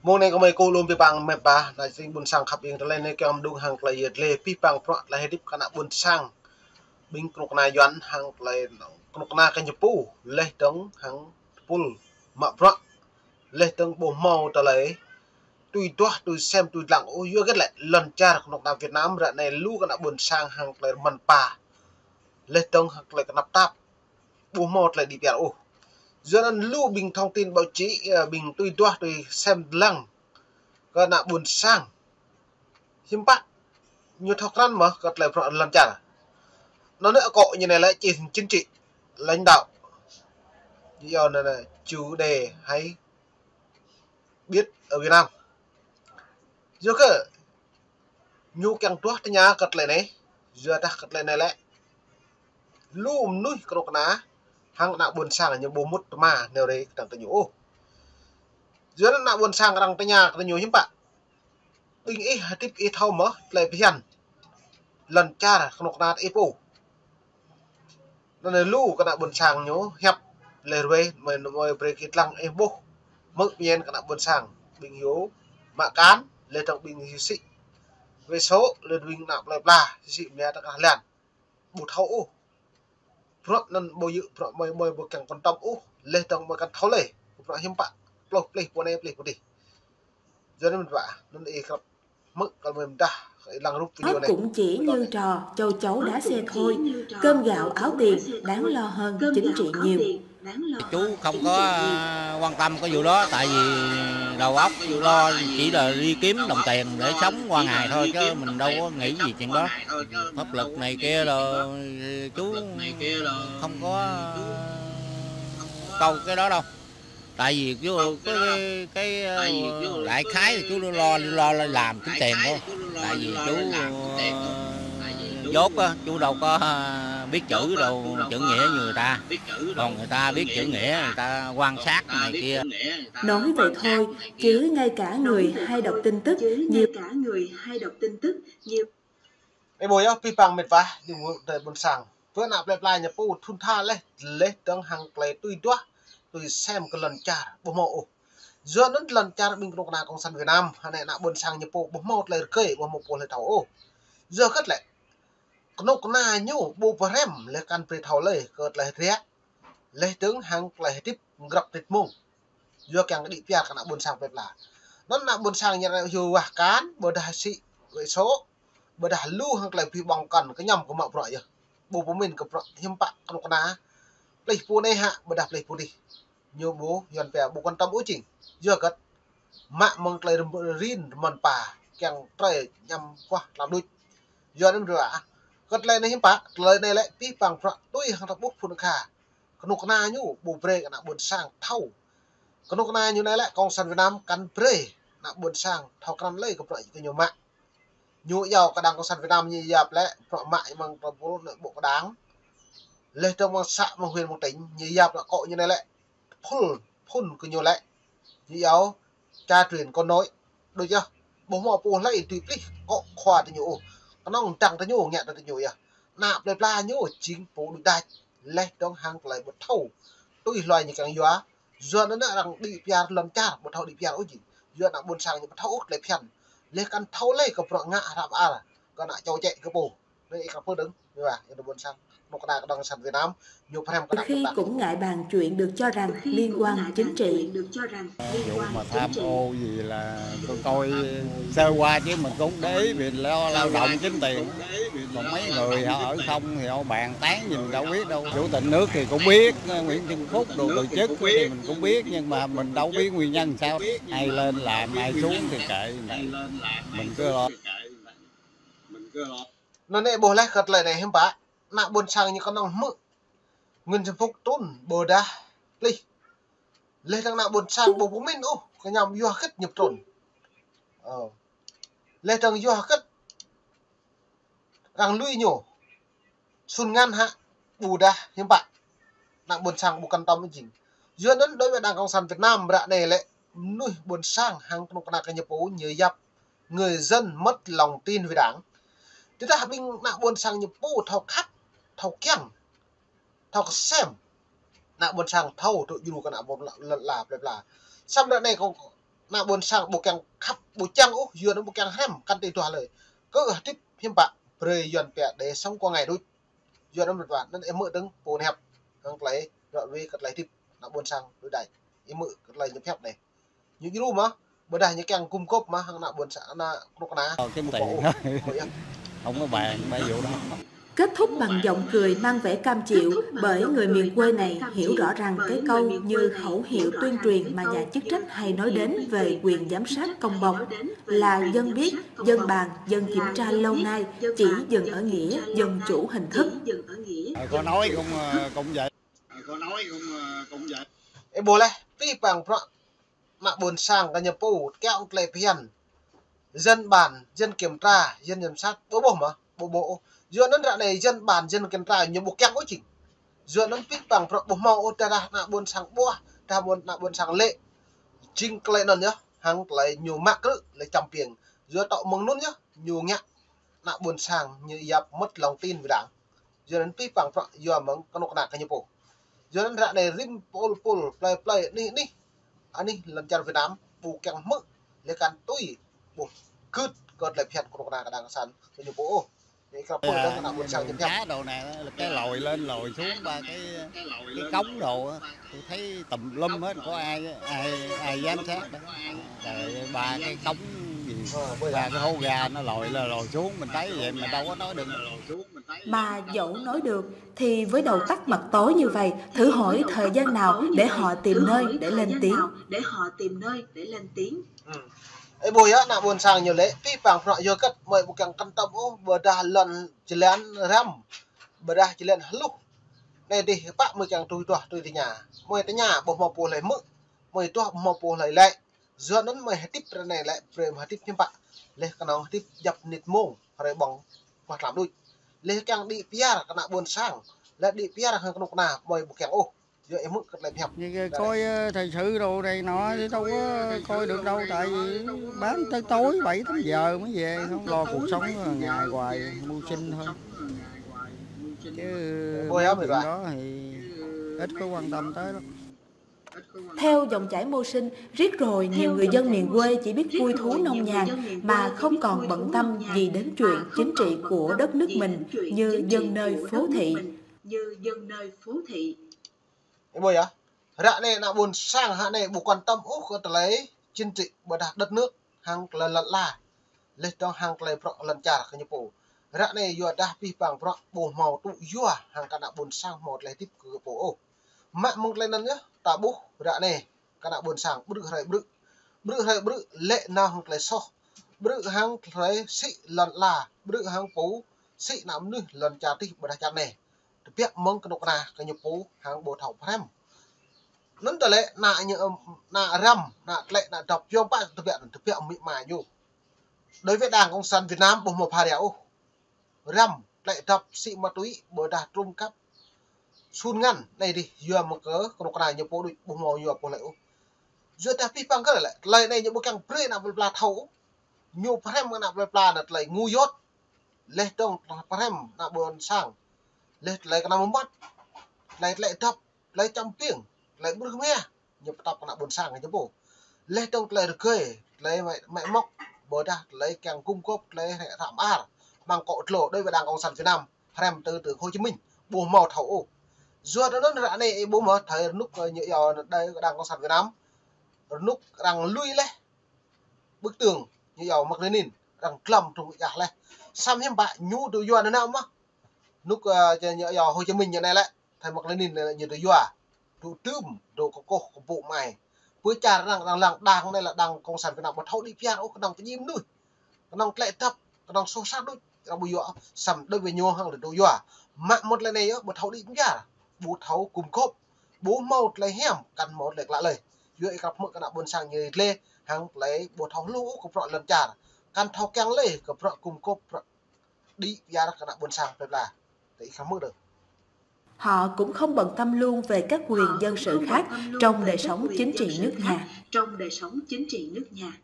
môn này có mấy cô luôn bị bằng mẹ bà đại sinh buồn sang khắp yên trở lên này kem đung hàng lại lệ pi bằng pro lại hết cả buồn sang binh cục na doan hàng lại cục na cái nhập pu lệ tống hàng pul mạ pro lệ tống bộ màu trở lại tùy toa tùy xem tùy lặng ô yêu cái lại lần cha cục na Việt Nam ra này lu cả buồn sang hàng lại mần pa lệ tống hàng lại cái nắp tap bộ màu lại đi bịa ô do nên lưu bình thông tin báo chí bình tùy toa tùy xem lăng cái nạ buồn sang hiếm bắt như thọc răn mà gật lại phận lần chả nó nữa cọ như này lại chỉ chính trị lãnh đạo giờ này là chủ đề hay biết ở Việt Nam giờ cơ nhu càng tuốt nhà gật lại này giờ ta gật lại này lại lùm núi cái đồ ná hàng nạ buồn sang là như bố mút mà nếu đấy chẳng tự nhủ giờ nạ buồn sang rằng tới nhà cái nhiều hiếm bạn bình ý tiếp ý thâu mà lại phiền lần cha là không nát epo nó này lu cái nạ buồn sang nhố hẹp lề về mình break it lăng epo mức nhiên cái nạ buồn sang bình hiếu mạ cán lê trọng bình hiếu sĩ về số lên bình nạp lại là sĩ mẹ ta cả lẹn bụt hậu pro nên bồi dự pro mời bồi càng quan tâm lê trọng mời càng thấu lệ pro hiếm bạn play đi giờ nên mình vả nên ý gặp mức còn mình ta Nó cũng chỉ như trò châu chấu đá xe thôi, cơm gạo áo tiền đáng lo hơn chính trị nhiều. Chú không có quan tâm cái vụ đó, tại vì đầu óc lo chỉ là đi kiếm đồng tiền để sống qua ngày thôi, chứ mình đâu có nghĩ gì chuyện đó. Pháp luật này kia rồi chú không có câu cái đó đâu. Tại vì chú cái đại khái thì chú lo làm kiếm tiền thôi. Tại vì chú dốt á, chú đâu có biết chữ đâu, chữ nghĩa như người ta. Còn người ta biết chữ nghĩa, người ta quan sát này kia. Nói vậy thôi, chứ ngay cả người hay đọc tin tức nhiều. Cái bồi á, pi bằng mệt vả, đi mua đời buồn sang. Vừa nạp lại nhập bộ thun tha lấy tầng hàng play tùy toa, tùy xem cái lần cha bộ mộ. Giờ nó lần cha bình cục na Cộng sản Việt Nam, hay này nạp buồn sang nhập bộ mộ lại kê bộ một bộ lại thảo ô. Giờ cất lại, cục na nhô bộ rem lấy can pre thảo lấy cất lại rẽ, lấy tầng hàng play tiếp gặp tịt mông. Giờ càng đi pia cái nạp buồn sang phép là, nó nạp buồn sang như là dù cán bờ đại sĩ với số bữa đã lưu hoặc là phi bằng cần cái nhầm của mọi loại rồi bố mình gặp loại hiếm bạn con ná lấy phụ này hạ bữa đạp lấy phụ đi nhiều bố dần vẻ bố quan tâm ối chỉnh giờ cất mạng mong lấy rin mần bà kèng trời nhằm qua làm đôi giờ nên rồi cất lên này hiếm bạn lời này lại phi bằng loại tôi hàng thập bút phụ khả con ná nhú bố bre cả buồn sang thâu con ná như này lại Cộng sản Việt Nam căn bre nạ buồn sang thâu căn lấy gặp loại cái nhiều mạng nhu giàu cả đảng Cộng sản Việt Nam như dạp lẽ họ mại bằng bộ đáng lên trong bằng xã bằng huyền bằng tính như dạp là cọ như này lẽ phun cứ nhiều lẽ như giàu cha truyền con nói được chưa bố mò bố lấy tùy đi cọ khoa thì nhủ nó chẳng tới nhủ nhẹ tới nhủ à nạp lại la nhủ chính phố được đại lẽ trong hàng lại một thâu tôi loài như càng gió giờ nó đang đi pia lần cha một thâu đi pia ôi gì giờ nó buồn sang như một thâu lại phiền lấy căn thâu lấy cái bọ ngạ làm à còn lại cho chạy cái bù đây các phước đứng như vậy nó buồn sang một cái đang sản Việt Nam nhiều phần khi cũng ngại bàn chuyện được cho rằng liên quan chính trị vụ mà tham ô gì là tôi coi sơ qua chứ mình cũng để ý vì lao động kiếm tiền, còn mấy người họ ở không thì họ bàn tán gì mình đâu biết đâu. Chủ tịch nước thì cũng biết, Nguyễn Xuân Phúc đồ từ chức thì mình cũng biết, nhưng mà mình đâu biết nguyên nhân sao, ai lên làm ai xuống thì kệ mình cứ lo. nó này bồ lại gật lại này hiếm bá nạ buồn sang như con nòng mự Nguyễn Xuân Phúc tôn bồ đá lấy thằng nạ buồn sang bố mình cái nhầm vua khất nhập trộn lấy thằng vua khất càng lui nhổ xuân ngăn hạ bù đá hiếm bá nạ buồn sang bù căn tâm chính giữa đến đối với Đảng Cộng sản Việt Nam đã này lại nuôi buồn sang hàng một cái nhập bố nhớ dập người dân mất lòng tin với đảng. Thế ta mình nạ buồn sang nhập bố thao khắc thao keng thao xem nạ buồn sang thao tụi dù cái nạ buồn là xong đoạn này na buồn sang bộ càng khắp bộ chăng úc dừa nó bộ càng hem căn tì tòa lời có ở tiếp hiếm bạc bơi dần bẹ để sống qua ngày đôi dừa nó một vạn nên em mượn đứng bộ hẹp thằng lấy gọi về cật lấy tiếp na buồn sang đôi đại em mượn cật lấy nhập phép này những cái lúc mà bữa đây những càng cung cấp mà hàng na buồn sang na lúc ná kiếm tiền không có bàn mấy vụ đó. Kết thúc bằng giọng cười mang vẻ cam chịu bởi người miền quê này hiểu rõ rằng cái câu như khẩu hiệu tuyên truyền mà nhà chức trách hay nói đến về quyền giám sát công bằng là dân biết, dân bàn, dân kiểm tra lâu nay chỉ dừng ở nghĩa dân chủ hình thức. Có nói cũng vậy. Em bố này, pi bằng nạ buồn sang cái nhập bù kéo lệ phiền dân bản, dân kiểm tra, dân giám sát bố mà bộ dựa nó ra này dân bản dân kiểm tra nhiều bộ kéo quá chỉnh dựa nó pi bằng bộ màu ô ta nạ buồn sang bua ta buồn nạ buồn sang lệ trinh lệ nó nhá hàng lại nhiều mạc cứ lại chăm tiền dựa tạo mừng luôn nhá nhiều nhạc nạ buồn sang như dập mất lòng tin với đảng dựa nó pi bằng dựa mừng con nọc nạc cái nhập bù dựa nó ra này rim pol play đi ani lancar Việt Nam bu keng mực lấy can tui bu cướp còn lại phiền của nó đang sẵn thì nhiều bộ để các bộ đó là buồn sang thêm cá đồ này là cái lồi lên lồi xuống ba cái cống đồ tôi thấy tùm lum hết có ai giám sát đó rồi ba cái cống gì ba cái hố ga nó lồi xuống mình thấy vậy mình đâu có nói được mà dẫu nói được thì với đầu tắt mặt tối như vậy thử hỏi thời gian nào để họ tìm nơi để lên tiếng. Ấy bồi á nạ buồn sang nhiều lẽ pi bằng họ vô cất mời một càng căn tâm ô bờ đà lần chỉ lên ram bờ đà chỉ lên lúc này đi bác mời càng tôi thì nhà mời tới nhà bộ màu bồ lấy mực mời tua màu bồ lấy lại giữa nó mời tiếp ra này lại rồi mà tiếp thêm bạn lấy cái nào tiếp dập nịt mông rồi bằng hoặc làm đôi lấy càng đi pia là cái nạ buồn sang lại đi pia là hơn cái nào mời một càng ô vậy mức lại hẹp như coi thời sự đồ này nọ chứ đâu có coi được đâu tại vì bán tới tối 7-8 giờ mới về không lo cuộc sống ngày hoài mưu sinh thôi chứ chuyện đó thì ít có quan tâm tới lắm. Theo dòng chảy mưu sinh, riết rồi nhiều người dân miền quê chỉ biết vui thú nông nhàn mà không còn bận tâm gì đến chuyện chính trị của đất nước mình như dân nơi phố thị. Em ơi á, rạ này là buồn sang hạ này bộ quan tâm úc có lấy chính trị bờ đạt đất nước hàng lần là lên trong hàng lấy lần trả cái nhập bộ rạ này vừa đa pi bằng bộ màu tụ vua hàng cả nạ buồn sang một lấy tiếp cửa bộ mạng một lên lần nhá ta bố rạ này cả nạ buồn sang bự lệ nào hàng lấy so bự hàng lấy sĩ lần là bự hàng phố sĩ nắm nữa lần trả tiếp bờ đạt này biết mong cái nọc na cái nhập phố hàng bộ thảo phèm nấn tờ lệ nạ răm nạ lệ nạ đọc vô bạn thực hiện mị mài nhu đối với đảng cộng sản Việt Nam bộ một hà đéo răm lệ đọc sĩ ma túy bờ đạt trung cấp sun ngăn này đi vừa một cớ cái nọc na nhập phố đuổi bộ mò vừa bộ lệ giữa ta pi băng cái lại này những bộ càng pre nạ bla thấu nhu phèm nạ bla nạ lại ngu dốt lệ đông phèm nạ buồn sang lấy cái nào mất lấy tập lấy trăm tiếng lấy bút nghe nhập tập là buồn sang cái bổ lấy đâu lấy được cười lấy mẹ móc bờ ra lấy càng cung cấp lấy hệ thảm a mang cọ lỗ đây là đảng cộng sản Việt Nam làm từ Hồ Chí Minh bùa màu thấu giờ nó ra này bố mà thấy lúc nhựa giờ đây đảng cộng sản Việt Nam lúc đang lui lên bức tường như giờ Mác Lênin đang cầm trong nhà này xăm hiểm bại nhu từ giờ nào mà lúc nhờ Hồ Chí Minh như này lại thầy Mác Lênin này như từ giờ đồ trùm đồ có bộ mày với cha đang đây là đảng cộng sản Việt Nam một thâu đi piano cái đảng cái nhím nuôi cái đảng lệ tập cái đảng sâu sát đôi cái bây giờ sầm đôi với nhau hàng đồ giờ mạng một lần này một thâu đi cũng giả bố thâu cùng cốp bố một lấy hẻm cần một lệch lạ lời dưới gặp một cái đảng buồn sang như lê hàng lấy bố thâu lũ của bọn lần trả căn thâu keng lê của bọn cùng cốp đi ra cái đảng buồn sang là để khám mơ được. Họ cũng không bận tâm luôn về các quyền dân sự khác trong đời sống chính trị nước nhà.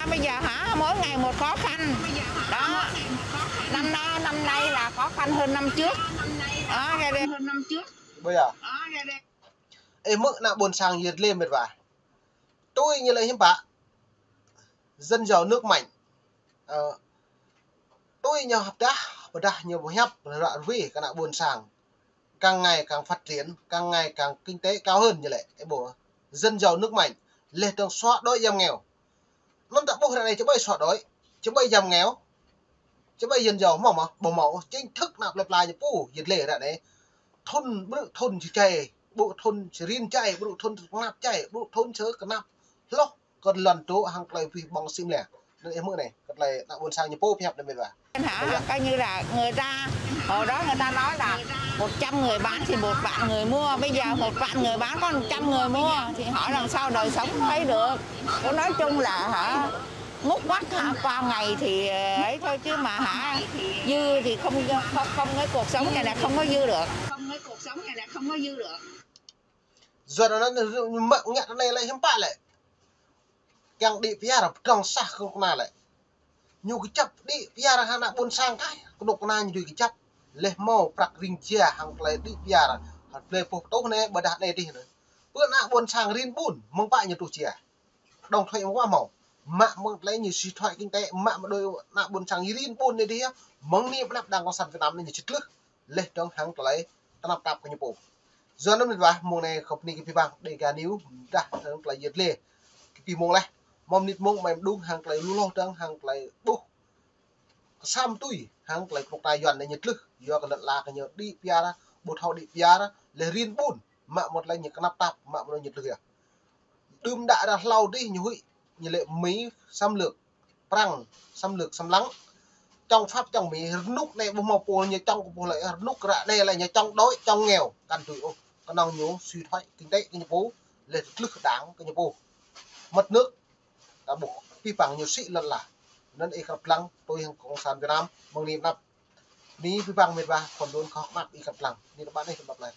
Bây giờ mỗi ngày một khó khăn. Đó. Năm nay là khó khăn hơn năm trước. Bây giờ em mơ nạ buồn sang nhiệt lên mệt vả. tôi như lời hiếm bạ dân giàu nước mạnh tôi nhờ hợp đá và đá nhiều bộ hấp là vì các bạn buồn sàng càng ngày càng phát triển, càng ngày càng kinh tế cao hơn như lệ cái bộ dân giàu nước mạnh lên đường xóa đói giảm nghèo nó đã bộ này chứ bây xóa đói chứ bây giảm nghèo chứ bây dân giàu mà bộ mẫu chính thức nạp lập lại như pu dịch lệ đã đấy thôn chỉ chạy bộ thôn chỉ riêng chạy bộ thôn nạp chạy bộ thôn chớ cả nạp lo còn lần chỗ hàng lại vì bằng sim lẻ nên em mưa này còn lại đã buồn sang như pu hẹp đây vậy hả coi như là người ta hồi đó người ta nói là 100 người bán thì 1 vạn người mua, bây giờ 1 vạn người bán có 100 người mua thì hỏi làm sao đời sống thấy được. Tôi nói chung là hả múc mắt qua ngày thì ấy thôi chứ mà hả dư thì không cái cuộc sống này là không có dư được. Giờ nó mộng nhận này lại hiếm bạ lại càng đi phía là trong xa không nào lại nhiều cái chấp đi phía là hàng nạ buôn sang cái đục na như cái chấp lệ màu bạc rình chia hàng lại đi phía là lệ phục tốt này bờ đạn này đi nữa bữa nạ buôn sang riêng buôn mong bại như tụ chia đồng thuận qua màu mạ một lấy như suy thoại kinh tế mạ một đôi nạ buôn sang riêng buôn này đi mong niệm lắp đang có sản Việt Nam nên như chích lức lệ trong hàng lấy nạp tạp cái như bộ giờ nó mình vào mùa này không đi cái phi bằng để cả níu đã lại diệt lệ cái mông này mong nít mông mà đúng hàng lại lu lo đang hàng lại bố sam tui hàng lại một tài dọn này nhật lực do cái là cái nhớ đi pia ra bột hậu đi pia ra để riêng bún mạ một lại nhật nắp tạp mạ một nhật lực à đơm đã là lau đi như vậy như lệ mỹ xâm lược prang xâm lược xâm lắng trong pháp trong mỹ nút này bông màu bùa như trong bùa lại nút rạ đây là như trong đói trong nghèo căn tụi ô con nào nhú suy thoái kinh tế cái nhà bố lên lực đáng cái nhà bố mất nước đã buộc vi phạm nhiều sĩ lần là nên y gặp lăng tôi hàng cộng sản Việt Nam mong niệm nắp ní vi phạm 13 còn luôn khó mặt y gặp lăng như các bạn đây gặp lại